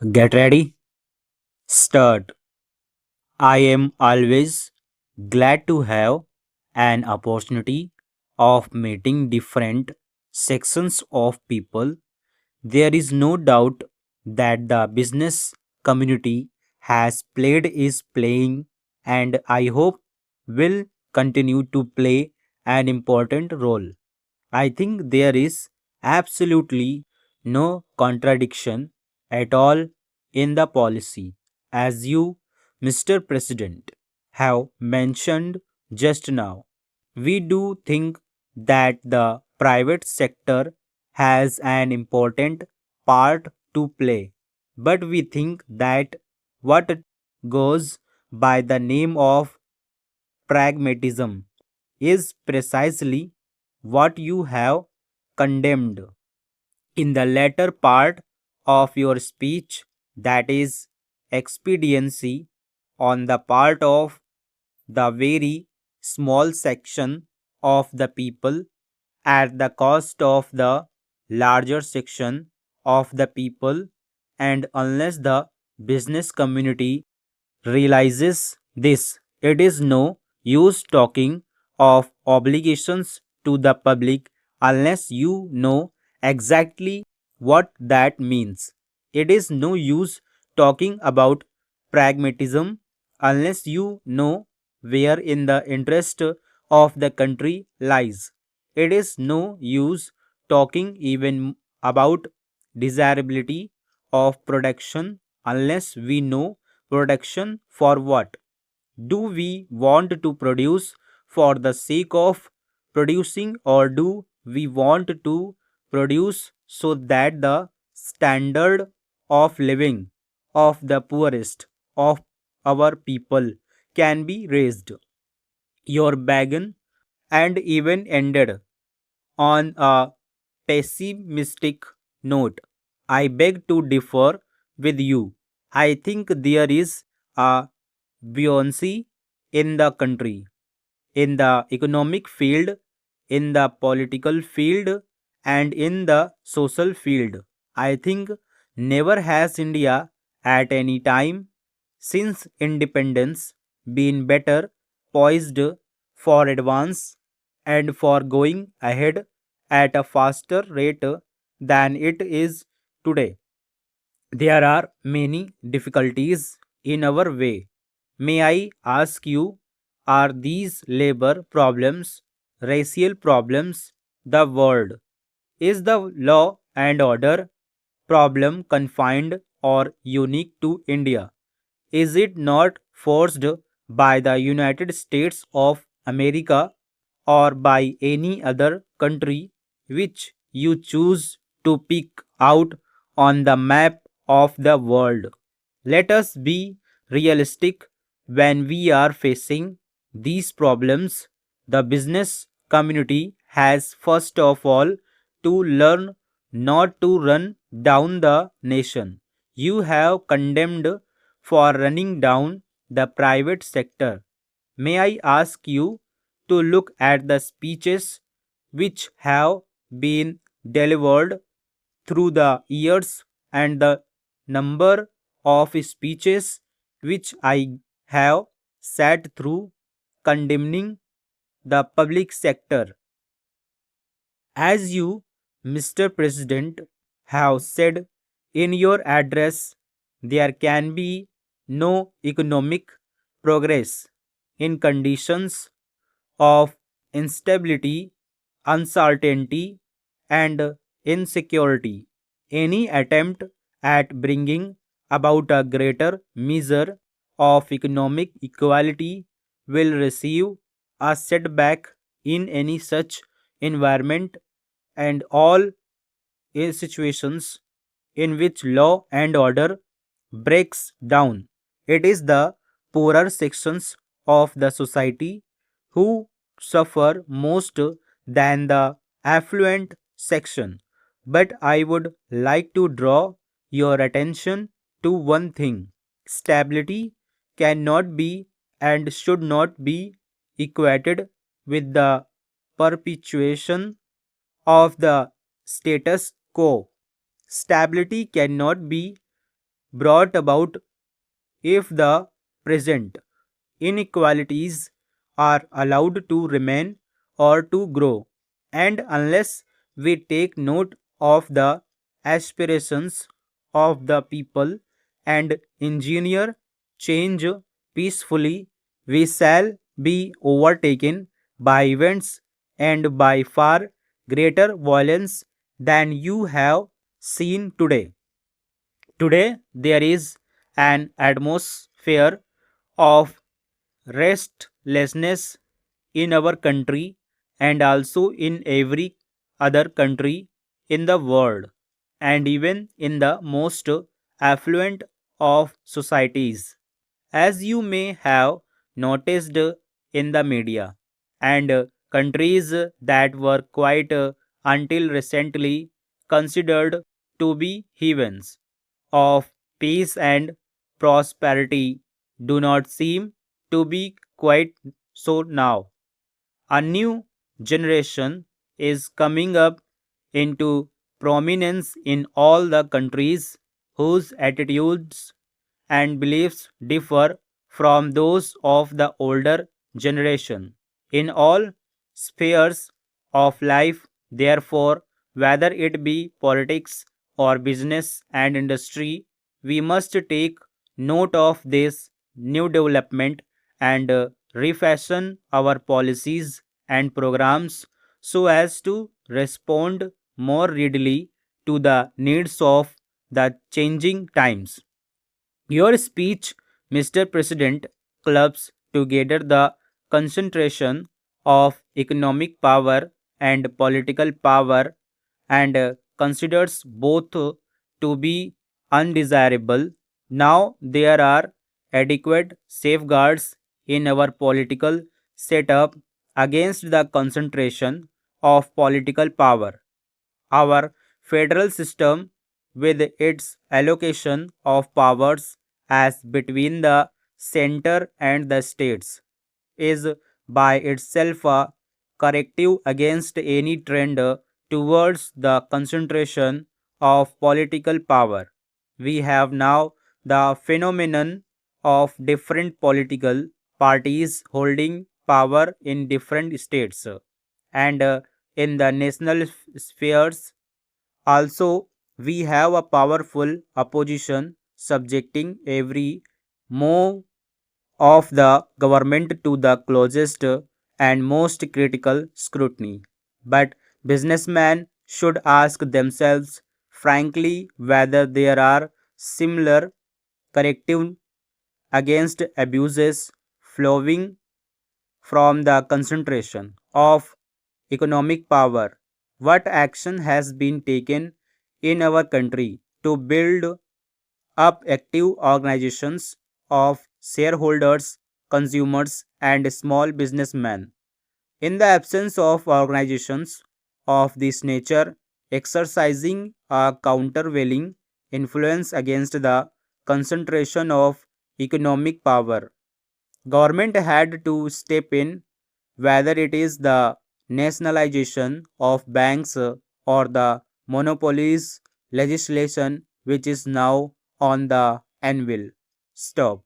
Get ready, start. I am always glad to have an opportunity of meeting different sections of people. There is no doubt that the business community has played, is playing, and I hope will continue to play an important role. I think there is absolutely no contradiction at all in the policy. As you, Mr. President, have mentioned just now, we do think that the private sector has an important part to play, but we think that what goes by the name of pragmatism is precisely what you have condemned in the latter part of your speech, that is, expediency on the part of the very small section of the people at the cost of the larger section of the people, and unless the business community realizes this, it is no use talking of obligations to the public unless you know exactly what that means. It is no use talking about pragmatism unless you know where in the interest of the country lies. It is no use talking even about desirability of production unless we know production for what. Do we want to produce for the sake of producing, or do we want to produce so that the standard of living of the poorest of our people can be raised? Your bargain and even ended on a pessimistic note. I beg to differ with you. I think there is a buoyancy in the country, in the economic field, in the political field, and in the social field. I think never has India at any time since independence been better poised for advance and for going ahead at a faster rate than it is today. There are many difficulties in our way. May I ask you, are these labor problems, racial problems, the world? Is the law and order problem confined or unique to India? Is it not forced by the United States of America or by any other country which you choose to pick out on the map of the world? Let us be realistic when we are facing these problems. The business community has first of all to learn not to run down the nation. You have condemned for running down the private sector. May I ask you to look at the speeches which have been delivered through the years and the number of speeches which I have sat through condemning the public sector? As you, Mr. President, have said in your address, there can be no economic progress in conditions of instability, uncertainty, and insecurity. Any attempt at bringing about a greater measure of economic equality will receive a setback in any such environment, and all situations in which law and order breaks down. It is the poorer sections of the society who suffer most than the affluent section. But I would like to draw your attention to one thing. Stability cannot be and should not be equated with the perpetuation of the status quo. Stability cannot be brought about if the present inequalities are allowed to remain or to grow, and unless we take note of the aspirations of the people and engineer change peacefully, we shall be overtaken by events and by far greater violence than you have seen today. Today, there is an atmosphere of restlessness in our country and also in every other country in the world, and even in the most affluent of societies, as you may have noticed in the media. And countries that were quite until recently considered to be heathens of peace and prosperity do not seem to be quite so now. A new generation is coming up into prominence in all the countries whose attitudes and beliefs differ from those of the older generation in all spheres of life. Therefore, whether it be politics or business and industry, we must take note of this new development and refashion our policies and programs so as to respond more readily to the needs of the changing times. Your speech, Mr. President, clubs together the concentration of economic power and political power and considers both to be undesirable. Now there are adequate safeguards in our political setup against the concentration of political power. Our federal system, with its allocation of powers as between the center and the states, is by itself a corrective against any trend towards the concentration of political power. We have now the phenomenon of different political parties holding power in different states and in the national spheres. Also, we have a powerful opposition subjecting every move of the government to the closest and most critical scrutiny. But businessmen should ask themselves frankly whether there are similar corrective against abuses flowing from the concentration of economic power. What action has been taken in our country to build up active organizations of shareholders, consumers, and small businessmen? In the absence of organizations of this nature exercising a countervailing influence against the concentration of economic power, government had to step in, whether it is the nationalization of banks or the monopolies legislation which is now on the anvil. Stop.